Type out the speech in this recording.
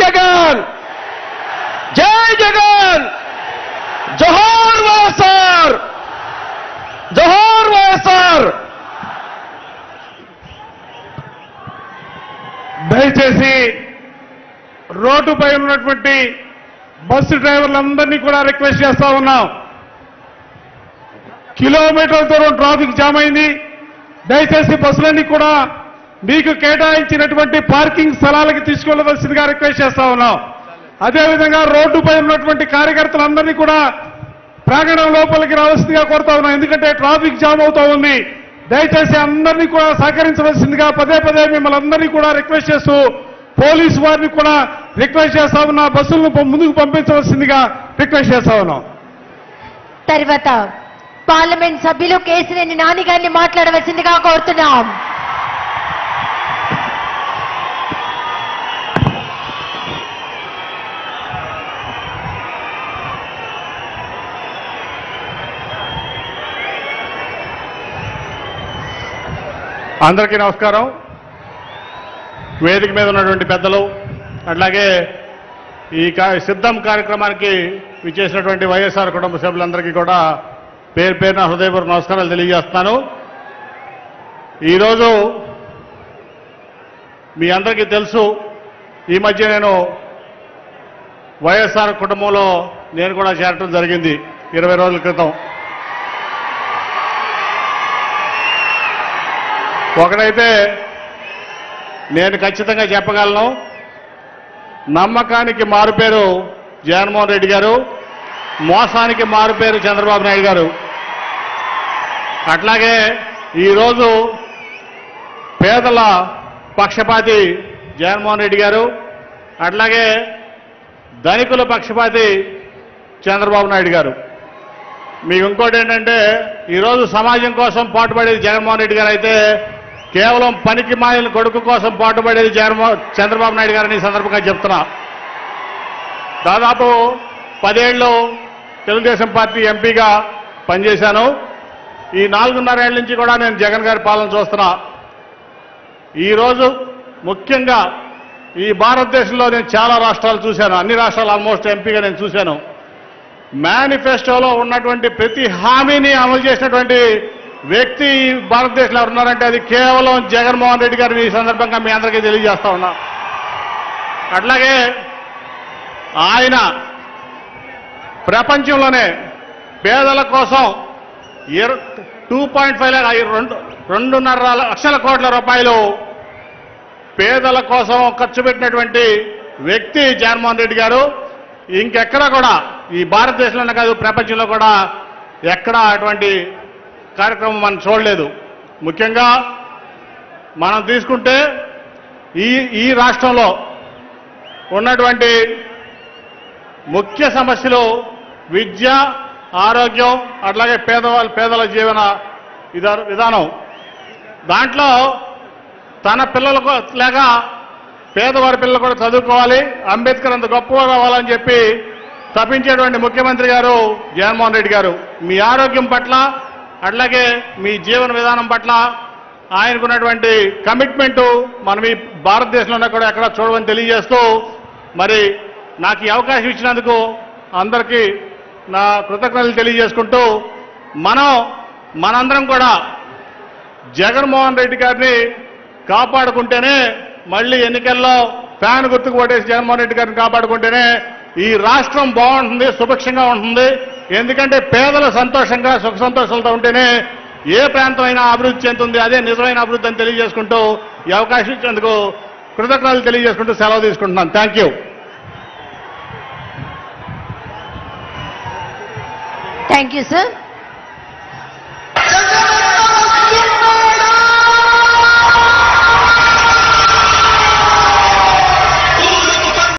జగన్ జై జగన్ జోహార్ వైఎస్ఆర్ జోహార్ వైఎస్ఆర్. దయచేసి రోడ్డుపై ఉన్నటువంటి బస్సు డ్రైవర్లందరినీ కూడా రిక్వెస్ట్ చేస్తా ఉన్నాం. కిలోమీటర్ల దూరం ట్రాఫిక్ జామ్ అయింది. దయచేసి బస్సులన్నీ కూడా మీకు కేటాయించినటువంటి పార్కింగ్ స్థలాలకి తీసుకెళ్లవలసిందిగా రిక్వెస్ట్ చేస్తా ఉన్నాం. అదేవిధంగా రోడ్డుపై ఉన్నటువంటి కార్యకర్తలందరినీ కూడా ప్రాంగణం లోపలికి రావాల్సిందిగా కోరుతా ఉన్నాం. ఎందుకంటే ట్రాఫిక్ జామ్ అవుతా ఉంది. దయచేసి అందరినీ కూడా సహకరించవలసిందిగా పదే పదే మిమ్మల్ని అందరినీ కూడా రిక్వెస్ట్ చేస్తూ పోలీసు వారిని కూడా రిక్వెస్ట్ చేస్తా ఉన్నా. బస్సులను ముందుకు పంపించవలసిందిగా రిక్వెస్ట్ చేస్తా ఉన్నాం. తర్వాత పార్లమెంట్ సభ్యులు కేశినేని నాని గారిని మాట్లాడవలసిందిగా కోరుతున్నాం. అందరికీ నమస్కారం. వేదిక మీద ఉన్నటువంటి పెద్దలు, అట్లాగే ఈ సిద్ధం కార్యక్రమానికి విచ్చేసినటువంటి వైఎస్ఆర్ కుటుంబ సభ్యులందరికీ కూడా పేరు పేరున హృదయపూర్వక నమస్కారాలు తెలియజేస్తున్నాను. ఈరోజు మీ అందరికీ తెలుసు, ఈ మధ్య నేను వైఎస్ఆర్ కుటుంబంలో నేను కూడా చేరటం జరిగింది 20 రోజుల క్రితం. ఒకటైతే నేను ఖచ్చితంగా చెప్పగలను, నమ్మకానికి మారుపేరు జగన్మోహన్ రెడ్డి గారు, మోసానికి మారుపేరు చంద్రబాబు నాయుడు గారు. అట్లాగే ఈరోజు పేదల పక్షపాతి జగన్మోహన్ రెడ్డి గారు, అట్లాగే ధనికుల పక్షపాతి చంద్రబాబు నాయుడు గారు. మీకు ఇంకోటి ఏంటంటే, ఈరోజు సమాజం కోసం పాటుపడేది జగన్మోహన్ రెడ్డి గారు అయితే, కేవలం పనికి మాలిన కొడుకు కోసం పాటుపడేది చంద్రబాబు నాయుడు గారిని ఈ సందర్భంగా చెప్తున్నా. దాదాపు 10 ఏళ్ళు తెలుగుదేశం పార్టీ ఎంపీగా పనిచేశాను. ఈ 4.5 ఏళ్ల నుంచి కూడా నేను జగన్ గారి పాలన చూస్తున్నా. ఈరోజు ముఖ్యంగా ఈ భారతదేశంలో నేను చాలా రాష్ట్రాలు చూశాను, అన్ని రాష్ట్రాలు ఆల్మోస్ట్ ఎంపీగా నేను చూశాను. మేనిఫెస్టోలో ఉన్నటువంటి ప్రతి హామీని అమలు చేసినటువంటి వ్యక్తి భారతదేశంలో ఉన్నారంటే అది కేవలం జగన్మోహన్ రెడ్డి గారిని ఈ సందర్భంగా మీ అందరికీ తెలియజేస్తా ఉన్నా. అట్లాగే ఆయన ప్రపంచంలోనే పేదల కోసం 2.5 లక్షల కోట్ల రూపాయలు పేదల కోసం ఖర్చు పెట్టినటువంటి వ్యక్తి జగన్మోహన్ రెడ్డి గారు. ఇంకెక్కడా కూడా ఈ భారతదేశంలోనే కాదు, ప్రపంచంలో కూడా ఎక్కడా అటువంటి కార్యక్రమం మనం చూడలేదు. ముఖ్యంగా మనం తీసుకుంటే ఈ రాష్ట్రంలో ఉన్నటువంటి ముఖ్య సమస్యలు విద్య, ఆరోగ్యం, అట్లాగే పేదల జీవన విధానం. దాంట్లో తన పిల్లలకు లేక పేదవారి పిల్లలు కూడా చదువుకోవాలి, అంబేద్కర్ అంత గొప్పగా రావాలని చెప్పి తప్పించేటువంటి ముఖ్యమంత్రి గారు జగన్మోహన్ రెడ్డి గారు. మీ ఆరోగ్యం పట్ల, అట్లాగే మీ జీవన విధానం పట్ల ఆయనకున్నటువంటి కమిట్మెంటు మనం ఈ భారతదేశంలో కూడా ఎక్కడ చూడమని తెలియజేస్తూ, మరి నాకు ఈ అవకాశం ఇచ్చినందుకు అందరికీ నా కృతజ్ఞతలు తెలియజేసుకుంటూ, మనందరం కూడా జగన్మోహన్ రెడ్డి గారిని కాపాడుకుంటేనే, మళ్ళీ ఎన్నికల్లో ఫ్యాన్ గుర్తుకు ఓటేసి జగన్మోహన్ రెడ్డి గారిని కాపాడుకుంటేనే ఈ రాష్ట్రం బాగుంటుంది, సుభిక్షంగా ఉంటుంది. ఎందుకంటే పేదలు సంతోషంగా సుఖ సంతోషాలతో ఉంటేనే ఏ ప్రాంతం అయినా అభివృద్ధి చెందుతుంది. అదే నిజమైన అభివృద్ధి అని తెలియజేసుకుంటూ ఈ అవకాశం ఇచ్చేందుకు కృతజ్ఞతలు తెలియజేసుకుంటూ సెలవు తీసుకుంటున్నాను. Thank you. Thank you sir.